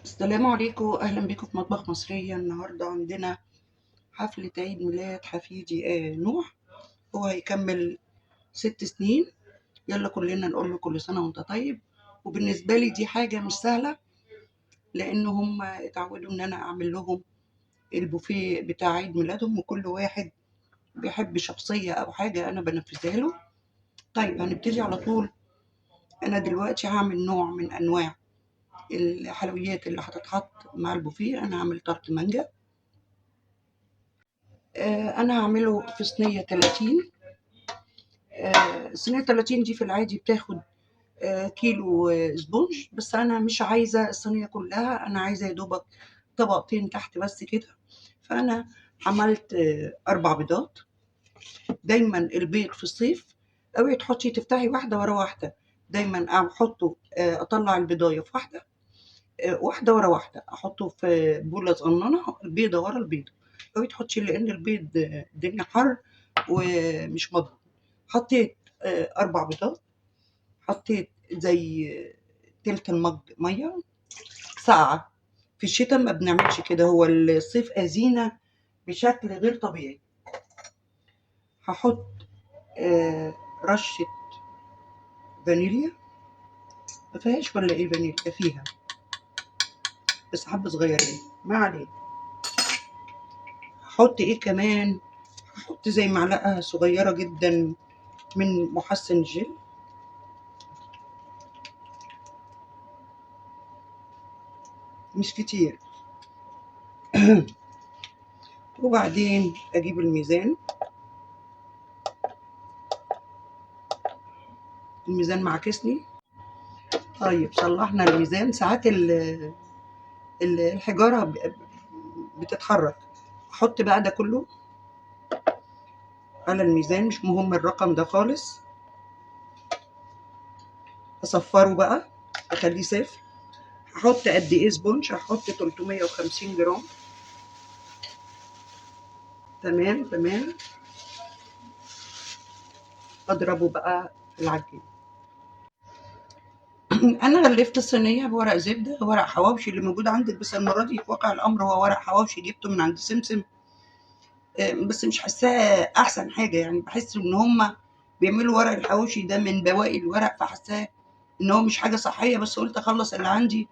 السلام عليكم، أهلا بكم في مطبخ مصرية. النهاردة عندنا حفلة عيد ميلاد حفيدي نوح. هو هيكمل 6 سنين. يلا كلنا نقول له كل سنة وانت طيب. وبالنسبة لي دي حاجة مش سهلة، لأن هم اتعودوا إن أنا أعمل لهم البوفيه بتاع عيد ميلادهم، وكل واحد بيحب شخصية أو حاجة أنا بنفذها له. طيب هنبتدي على طول. أنا دلوقتي هعمل نوع من أنواع الحلويات اللي هتتحط مع البوفيه. أنا هعمل تارت مانجا. أنا هعمله في صينية 30. صينية 30 دي في العادي بتاخد كيلو سبونج، بس أنا مش عايزة الصينية كلها، أنا عايزة يا دوبك طبقتين تحت بس كده. فأنا عملت 4 بيضات. دايما البيض في الصيف اوعي تحطي تفتحي واحدة ورا واحدة، دايما أحطه أطلع البيضاية في واحدة، واحدة ورا واحدة، أحطه في بولة صغننة البيضة ورا البيضة. اوعي تحطي، لأن البيض الدنيا حر ومش مضمون. حطيت 4 بيضات. حطيت زي تلت المج مية ساقعة. في الشتاء ما بنعملش كده، هو الصيف أذينا بشكل غير طبيعي. هحط رشة فانيليا. ما فيهاش ولا ايه؟ فانيليا فيها بس حبة صغيرين، ما عليه. هحط ايه كمان؟ هحط زي معلقة صغيرة جدا من محسن جل. مش كتير. وبعدين اجيب الميزان. الميزان معاكسني. طيب صلحنا الميزان. ساعات الحجارة بتتحرك. احط بقى ده كله على الميزان، مش مهم الرقم ده خالص. اصفره بقى، اخليه صفر. هحط قد ايه سبونج؟ هحط 350 جرام. تمام تمام. اضربه بقى في العجين. انا غلفت الصينيه بورق زبده، ورق حواوشي اللي موجود عندك، بس المره دي في واقع الامر هو ورق حواوشي جبته من عند سمسم. بس مش حاساه احسن حاجه، يعني بحس ان هم بيعملوا ورق الحواوشي ده من بواقي الورق، فحاساه ان هو مش حاجه صحيه. بس قلت اخلص اللي عندي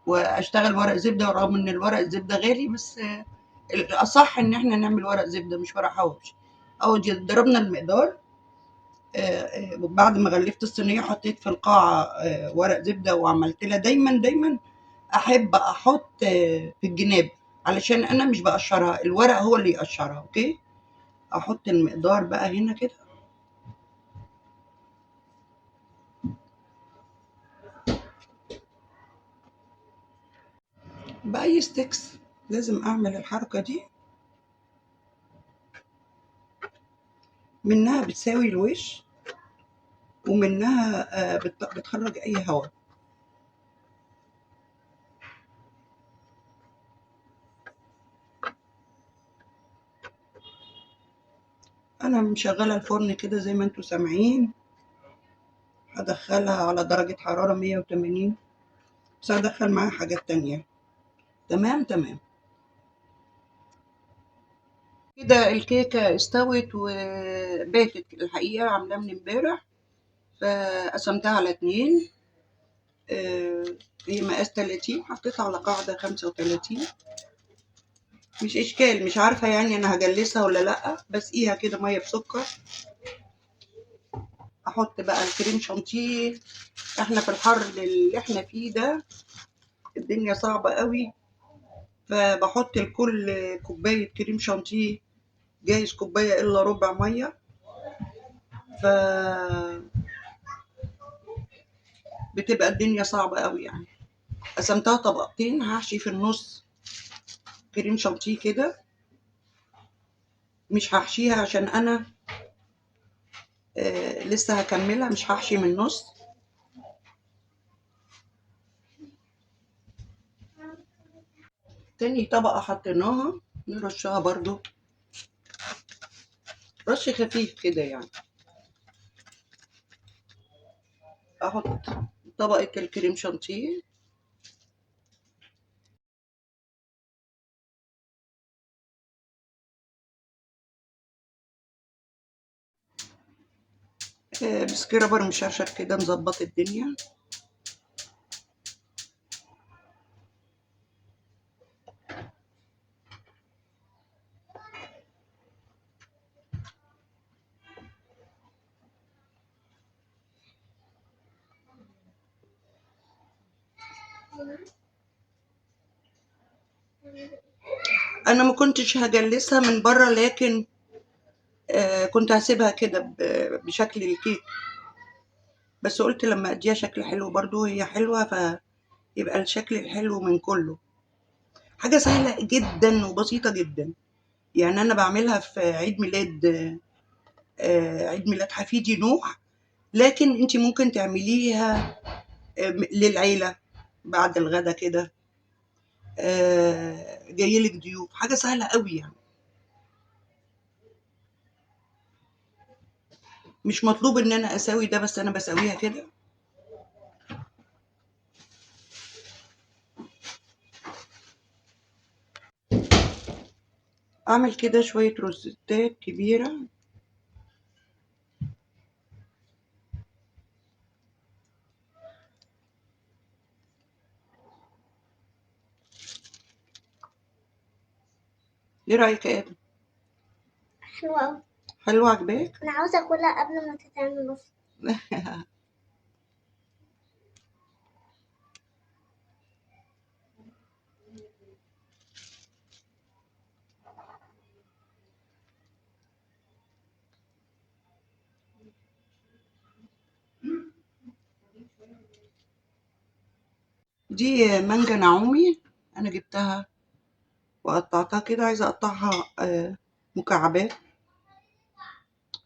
واشتغل ورق زبده، رغم ان الورق الزبده غالي، بس الاصح ان احنا نعمل ورق زبده مش ورق حواوشي. او ضربنا المقدار. بعد ما غلفت الصينيه حطيت في القاعه ورق زبده، وعملت لها دايما دايما احب احط في الجناب، علشان انا مش بقشرها، الورق هو اللي يقشرها. اوكي. احط المقدار بقى هنا كده. باي ستيكس لازم اعمل الحركه دي، منها بتساوي الوش، ومنها بتخرج اي هواء. انا مشغله الفرن كده زي ما انتم سامعين. هدخلها على درجه حراره 180، بس هدخل معاها حاجات تانية. تمام تمام. كده الكيكه استوت وباتت، الحقيقه عاملاها من امبارح، فقسمتها على 2. آه، هي مقاس 30، حطيتها على قاعدة 35. مش إشكال، مش عارفة يعني أنا هجلسها ولا لأ، بسقيها كده مية بسكر. أحط بقى الكريم شانتيه. إحنا في الحر اللي إحنا فيه ده الدنيا صعبة قوي، فبحط لكل كوباية كريم شانتيه جايز كوباية إلا ربع مية. ف بتبقى الدنيا صعبة قوي يعني. قسمتها طبقتين، هحشي في النص كريم شانتيه كده. مش هحشيها عشان أنا لسه هكملها، مش هحشي من النص. تاني طبقة حطيناها نرشها برضو رش خفيف كده يعني. احط طبقة الكريم شانتيه. بسكرابر مشرشر كده نظبط الدنيا. انا ما كنتش هجلسها من بره، لكن كنت هسيبها كده بشكل الكيك، بس قلت لما اديها شكل حلو برضو، هي حلوة فيبقى الشكل الحلو من كله. حاجة سهلة جدا وبسيطة جدا. يعني انا بعملها في عيد ميلاد حفيدي نوح، لكن انت ممكن تعمليها للعيلة بعد الغدا كده، جايلك ضيوف. حاجة سهلة قوي يعني، مش مطلوب ان انا اسوي ده، بس انا بسويها كده. اعمل كده شوية روزتات كبيرة. ايه رأيك يا ادم؟ حلوة أوي. حلوة عجباك؟ أنا عاوزة أكلها قبل ما تتعمل بس. دي مانجا نعومي، انا جبتها وقطعتها كده. عايزة اقطعها مكعبات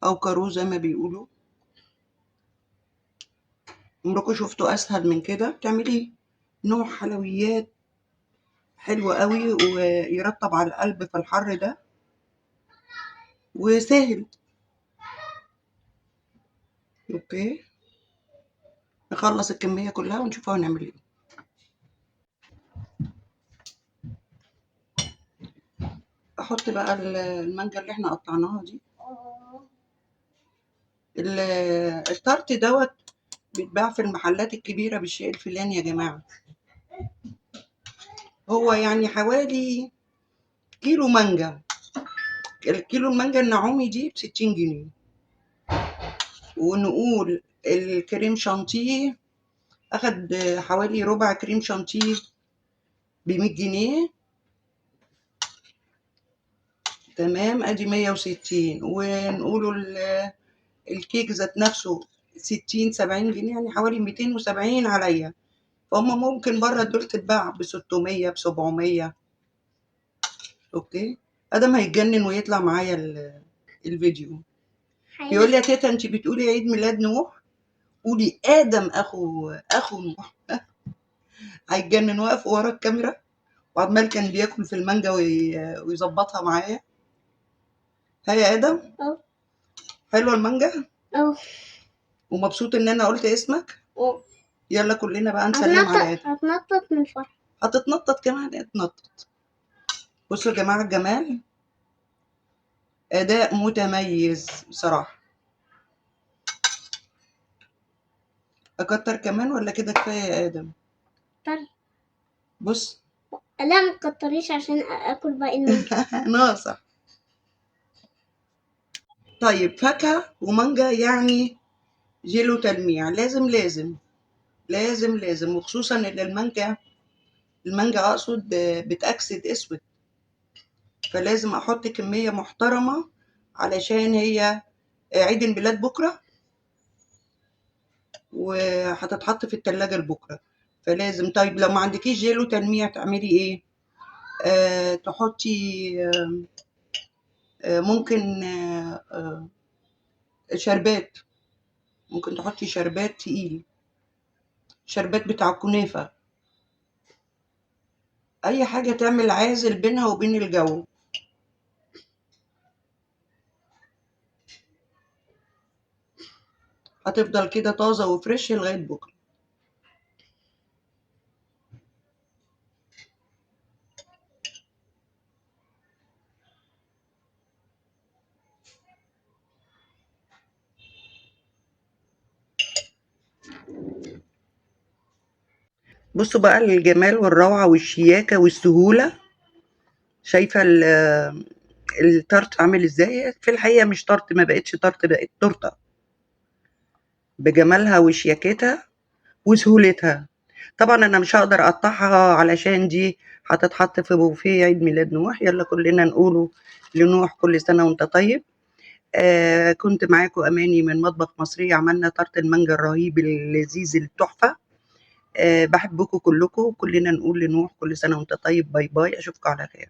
او كارو زي ما بيقولوا. عمركم شفتوا اسهل من كده؟ تعملي نوع حلويات حلو قوي ويرطب على القلب في الحر ده، وسهل. اوكي، نخلص الكمية كلها ونشوف هنعمل ايه. احط بقى المانجا اللي احنا قطعناها دي. التارت دوت بيتباع في المحلات الكبيرة بالشيء الفلاني يا جماعة. هو يعني حوالي كيلو مانجا. الكيلو المانجا النعومي دي ب60 جنيه. ونقول الكريم شانتيه أخد حوالي ربع كريم شانتيه ب100 جنيه. تمام، ادي 160. ونقوله الكيك ذات نفسه 60 70 جنيه، يعني حوالي 270 عليا. فهم ممكن بره دول تتباع ب600 ب700. اوكي، ادم هيتجنن ويطلع معايا الفيديو. يقول لي يا تيتا انت بتقولي عيد ميلاد نوح، قولي ادم اخو نوح. هيتجنن، واقف ورا الكاميرا وعمال كان بياكل في المانجا ويظبطها معايا. ها يا ادم؟ أه. حلوه المانجا؟ أه. ومبسوط ان انا قلت اسمك؟ أه. يلا كلنا بقى نسلم على ادم. هتنطط من الفرح. هتتنطط كمان، اتنطط. بصوا يا جماعه الجمال، اداء متميز بصراحه. اكتر كمان ولا كده كفايه يا ادم؟ طر. بص. لا ما تكتريش عشان اكل باقي المانجا. ناصح. طيب فاكهه ومانجا يعني جيلو تلميع، لازم لازم لازم لازم. وخصوصا ان المانجا اقصد بتأكسد اسود، فلازم احط كميه محترمه علشان هي عيد الميلاد بكره، وهتتحط في التلاجة لبكره. فلازم. طيب لو ما عندكيش جيلو تلميع تعملي ايه؟ تحطي ممكن شربات. ممكن تحطي شربات تقيل، شربات بتاع كنافة، أي حاجة تعمل عازل بينها وبين الجو. هتفضل كده طازة وفريش لغاية بكرة. بصوا بقى الجمال والروعة والشياكة والسهولة. شايفة التارت عامل ازاي؟ في الحقيقة مش تارت، ما بقتش تارت، بقت تورتة بجمالها وشياكتها وسهولتها. طبعا انا مش هقدر اقطعها علشان دي هتتحط في بوفيه عيد ميلاد نوح. يلا كلنا نقوله لنوح كل سنة وانت طيب. كنت معاكم اماني من مطبخ مصري. عملنا طرت المانجا الرهيب اللذيذ التحفة. بحبكم كلكم، كلنا نقول لنوح كل سنة وانت طيب. باي باي، اشوفكم على خير.